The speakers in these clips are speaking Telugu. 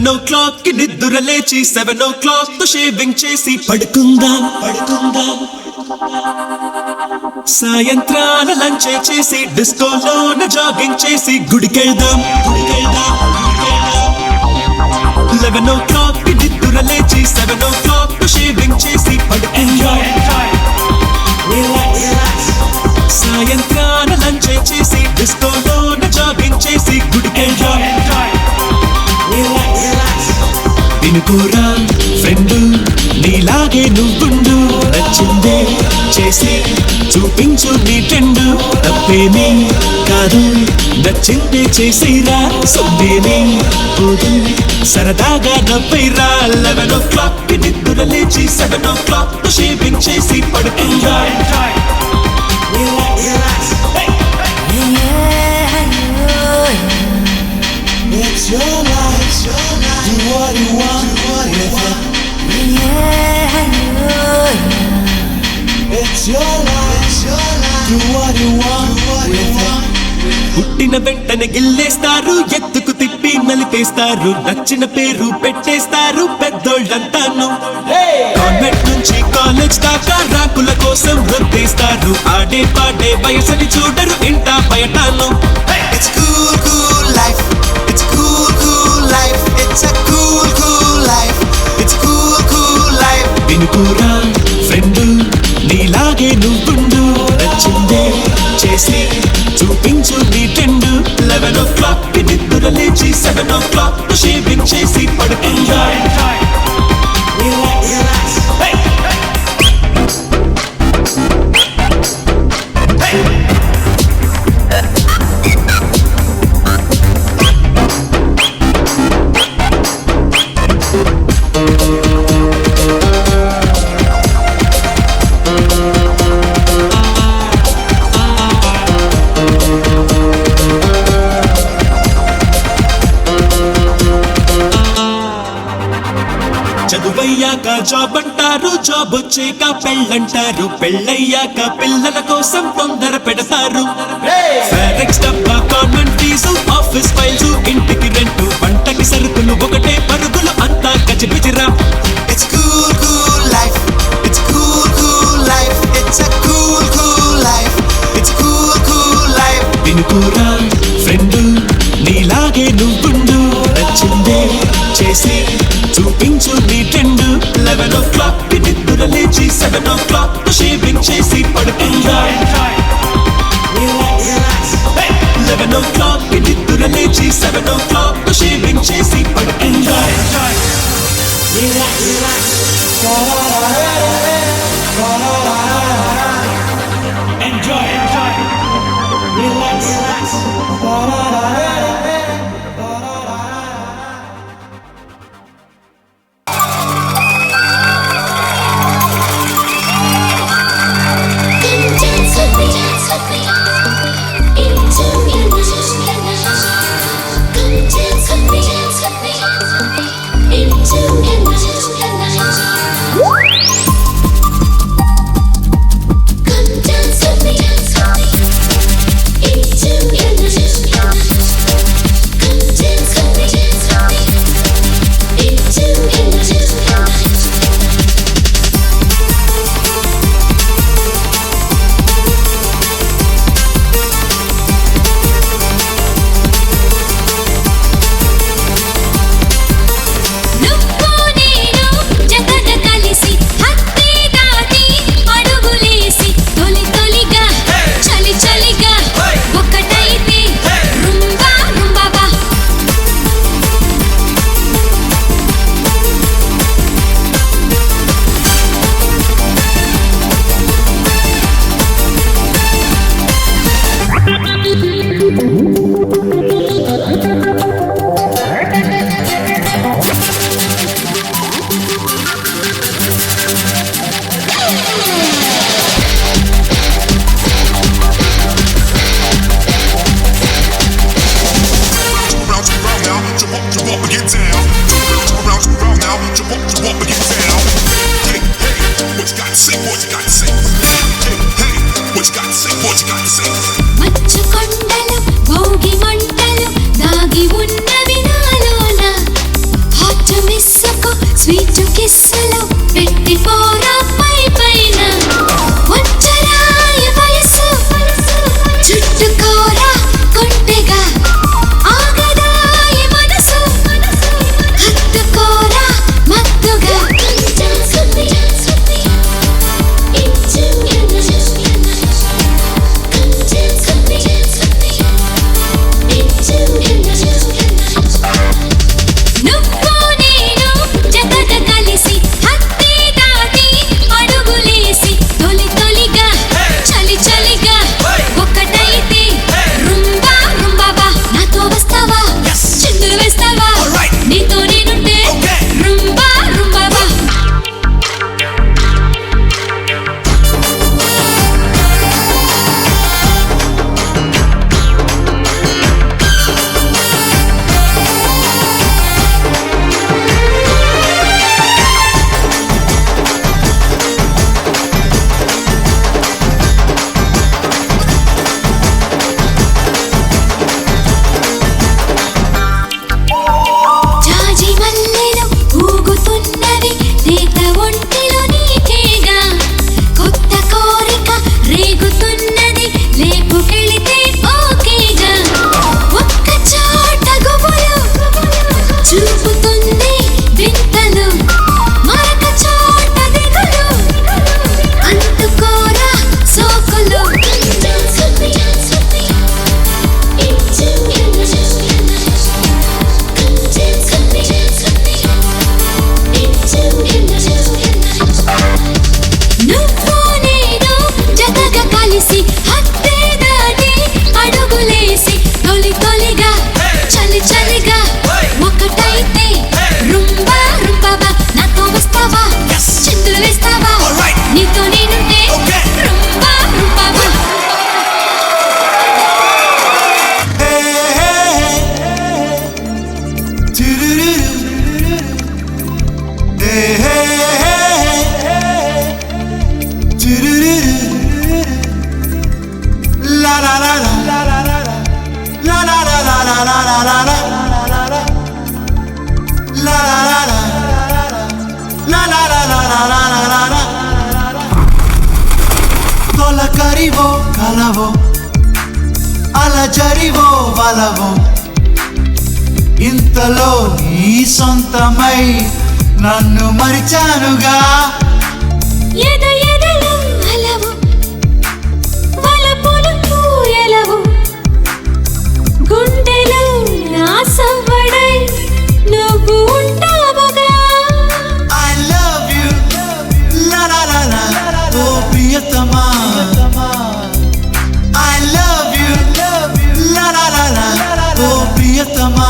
11 o'clock కి నిద్ర లేచి 7 o'clock తో షేవింగ్ చేసి పడుకుందాం సాయంత్రాల లంచ్ చేసి డిస్కోలోన జాగింగ్ చేసి గుడికెళ్దాం 11 o'clock కి నిద్ర లేచి 7 o'clock తో షేవింగ్ చేసి పడుకుందాం సాయంత్రాల లంచ్ చేసి డిస్కోలోన జాగింగ్ చేసి గుడికెళ్దాం వినుకోరా ఫ్రెండు నీలాగే నువ్వుండు నచ్చిందే చేసి చూపించు నీ ట్రెండ్ తప్పేమీ కాదు నచ్చిందే చేసిరా సొమ్మేమీ పోదు సరదాగా నవ్వైరా 11 o'clock కి నిద్ర లేచి 7 o'clock తో షేవింగ్ చేసి పడుకుందా It's your life, do what you want with it. It's your life, do what you want with it. పుట్టిన వెంటనే గిల్లేస్తారు ఎత్తుకు తిప్పి నలిపేస్తారు నచ్చిన పేరు పెట్టేస్తారు పెద్దోళ్ళంతాను కాన్వెంట్ నుంచి కాలేజ్ దాకా రాకుల కోసం వృద్ధేస్తారు ఆడే పాడే వయసుని చూడరు ఇంట బయటాను It's cool, cool life. It's cool, cool life. It's a cool, cool life. It's cool, cool life. వినుకోరా ఫ్రెండు నీలాగే నువ్వుండు నచ్చిందే చేసి చూపించు నీ ట్రెండ్ 11 o'clock కి నిద్ర లేచి 7 o'clock తో షేవింగ్ చేసి పడుకుందా చదువయ్యాక జాబ్ అంటారు జాబ్ వచ్చాక పెళ్ళంటారు పెళ్ళయ్యాక పిల్లల కోసం తొందర పెడతారు ఫెరెక్స్ డబ్బా కాన్వెంట్ ఫీజు ఆఫీస్ ఫైల్స్ ఇంటికి రెంటు వంటకి సరుకులు ఒకటే పరుగులు అంతా గజిబిజిరా It's cool, cool life. It's cool, cool life. It's a cool, cool life. It's cool, cool life. వినుకోరా ఫ్రెండు నీలాగే నువ్వుండు నచ్చిందే చేసి చూపించు నీ ట్రెండ్ 11 o'clock కి నిద్ర లేచి 7 o'clock తో షేవింగ్ చేసి పడుకుందా 11 o'clock కి నిద్ర లేచి 7 o'clock తో షేవింగ్ చేసి పడుకుందా Enjoy. Relax. మంచు కొండలు భోగి మంటలు దాగి ఉన్నవి నాలోన కలవో అలజడివో వలవో ఇంతలో నీ సొంతమై నన్ను మరిచానుగా ఎదలో అలవు వలపులు పూయలవు గుండెలో నా సవ్వడై నువ్వు ఉంటావుగా I love you la la la la ఓ ప్రియతమా I love you la la la la ఓ ప్రియతమా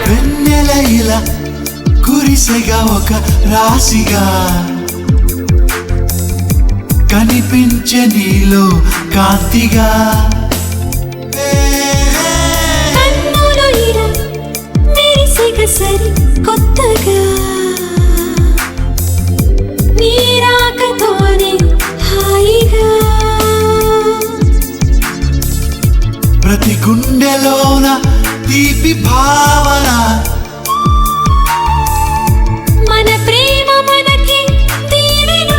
వెన్నెల ఇలా కురిసెగా ఒక రాశిగా కనిపించే నీలో కాంతిగా కన్నులు ఇలా మెరిసిగా సరి కొత్తగా నీ రాకతోనే హాయిగా ప్రతి గుండెలోన తీపి భావన మన ప్రేమ మనకి దీవెన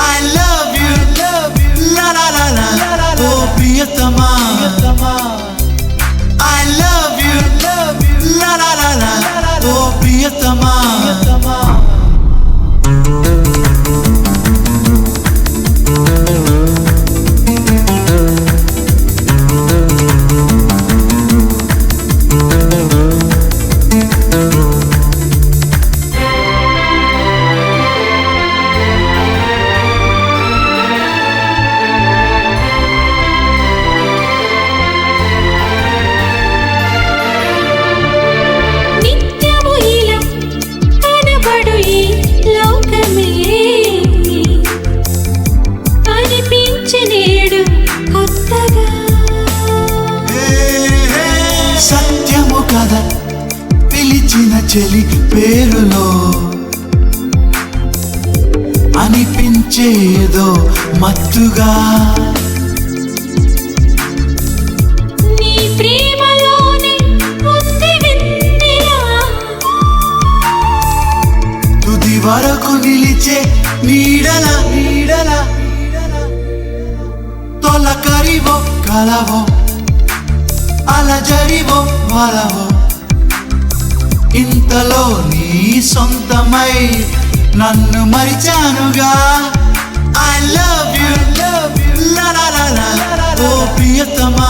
I love you la la la la ఓ ప్రియతమా I love you la la la la ఓ ప్రియతమా నిత్యము ఇలా కనబడు ఈ లోకమే అనిపించే నేడు కొత్తగా సత్యము కదా పిలిచిన చెలి పేరులో అనిపించేదో మత్తుగా నీ ప్రేమలోనే ఉంది వెన్నెల తుది వరకు నిలిచే నీడల నీడల తొలకరివో కలవో అలజడివో వలవో ఇంతలో నీ సొంతమై నన్ను మరిచానుగా I love you la la la la ఓ ప్రియతమా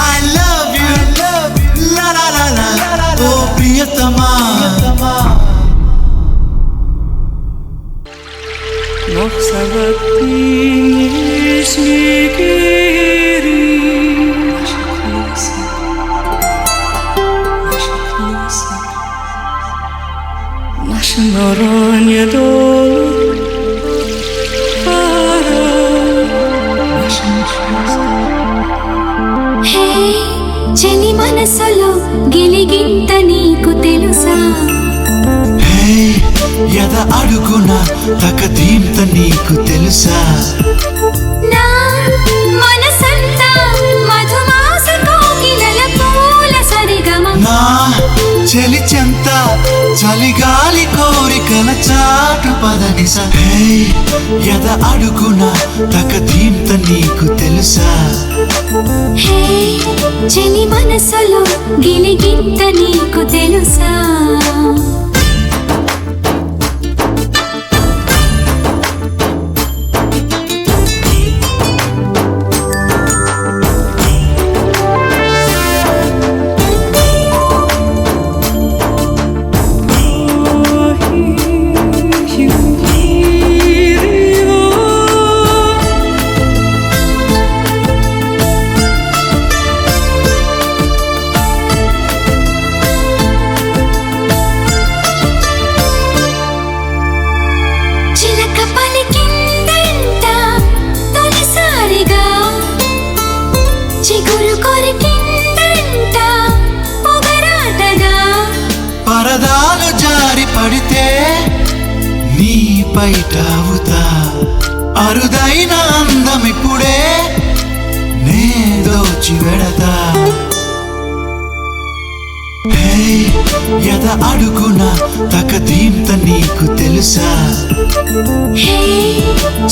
I love you la la la la ఓ ప్రియతమా Noch sabatin is nikiri Naša noronja dolu para našem času హే చెలి మనసులో గిలిగింత నీకు తెలుసా హే ఎద అడుగున తకదీంత నీకు తెలుసా నా మనసంతా మధుమాస కోకిలల పూల సరిగమ నా చెలి చెంత చలిగాలి కోరికల చాటు పదనిస హే ఎద అడుగున తకదీంత నీకు తెలుసా హే చెలి మనసులో గిలిగింత నీకు తెలుసా నీ బయట అవుతా అరుదైన అందం ఇప్పుడే నే దోచి వెడతా ఎద అడుగున తకదీంత నీకు తెలుసా హే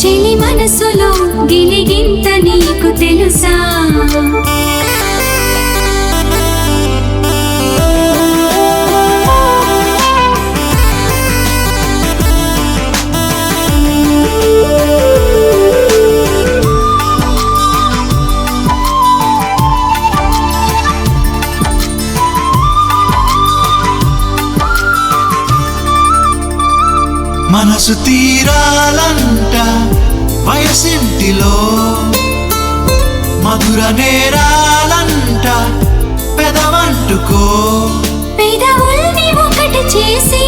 చెలి మనసులో గిలిగింత నీకు తెలుసా మనసు తీరాలంట వయసింటిలో మధుర నేరాలంట పెదవంటుకో పెదవుల్ని ఒకటి చేసి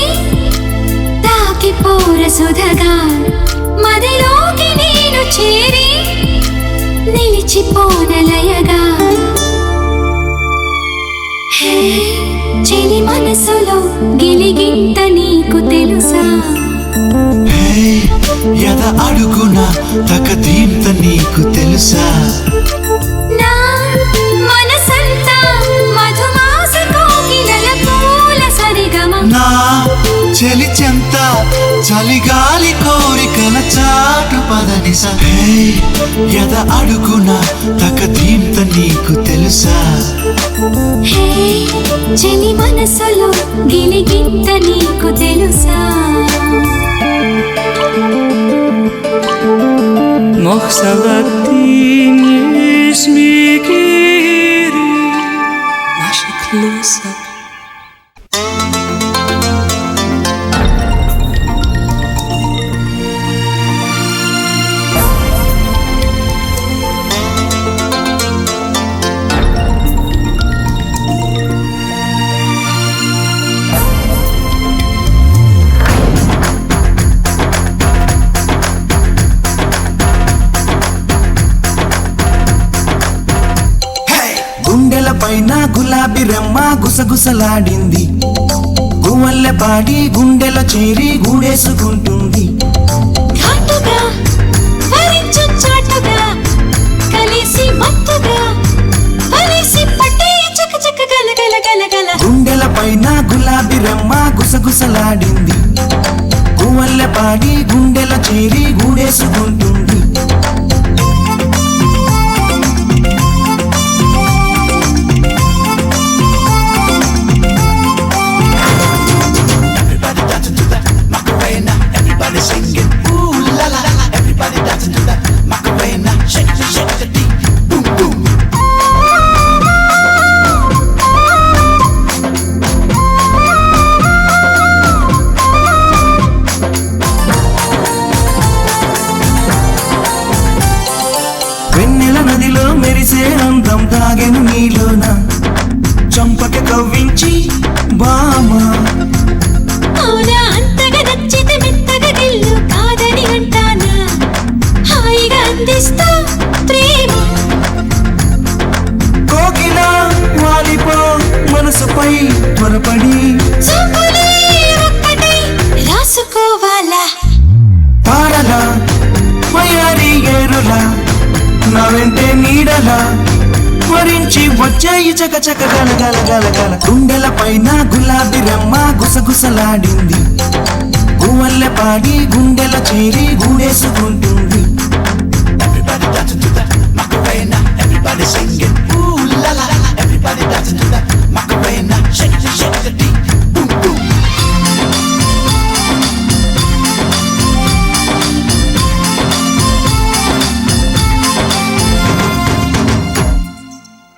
తాకి పోరసుధగా మదిలోకి నేను చేరి నిలిచిపోనలయగా హే చెలి మనసులో గిలిగింత నీకు తెలుసా ఎద అడుగున తకదీంత నీకు తెలుసా నా మనసంతా మధుమాస కోకిలల పూల సరిగమం నా చెలి చెంత చలిగాలి కోరికల చాటు పదనిస ఎద అడుగున తకదీంత నీకు తెలుసా హే చెలి మనసులో గిలిగింత నీకు తెలుసా מחשבתי נשמגירי משק לוסק గుండెల పైన గులాబీ రెమ్మ గుసగుసలాడింది గువ్వల్లె పాడి గుండెల చేరి గూడేసుకుంటుంది ఘాటుగా వరించు చాటుగా కలిసి మత్తుగా వలిసి పట్టే చక చక గల గల గల గల గుండెల పైన గులాబీ రెమ్మ గుసగుసలాడింది గువ్వల్లె పాడి గుండెల చేరి గూడేసుకుంటుంది వెన్నెల నదిలో మెరిసే అందం తాగెను నీలోన చంపక కవ్వించి బామా అవునా అంతగా నచ్చితే మెత్తగా గిల్లు కాదని అంటానా హాయిగా అందిస్తా ప్రేమ కోకిలా వాలిపో మనసుపై త్వరపడి చూపులే ఒక్కటై రాసుకోవాలా తారలా వయారి ఏరులా నా వెంటే నీడలా వరించి వచ్చాయి చక చక గల గల గల గల గుండెల పైన గులాబీ రెమ్మ గుసగుసలాడింది గువ్వల్లె పాడి గుండెల చేరి గూడేసుకుంటుంది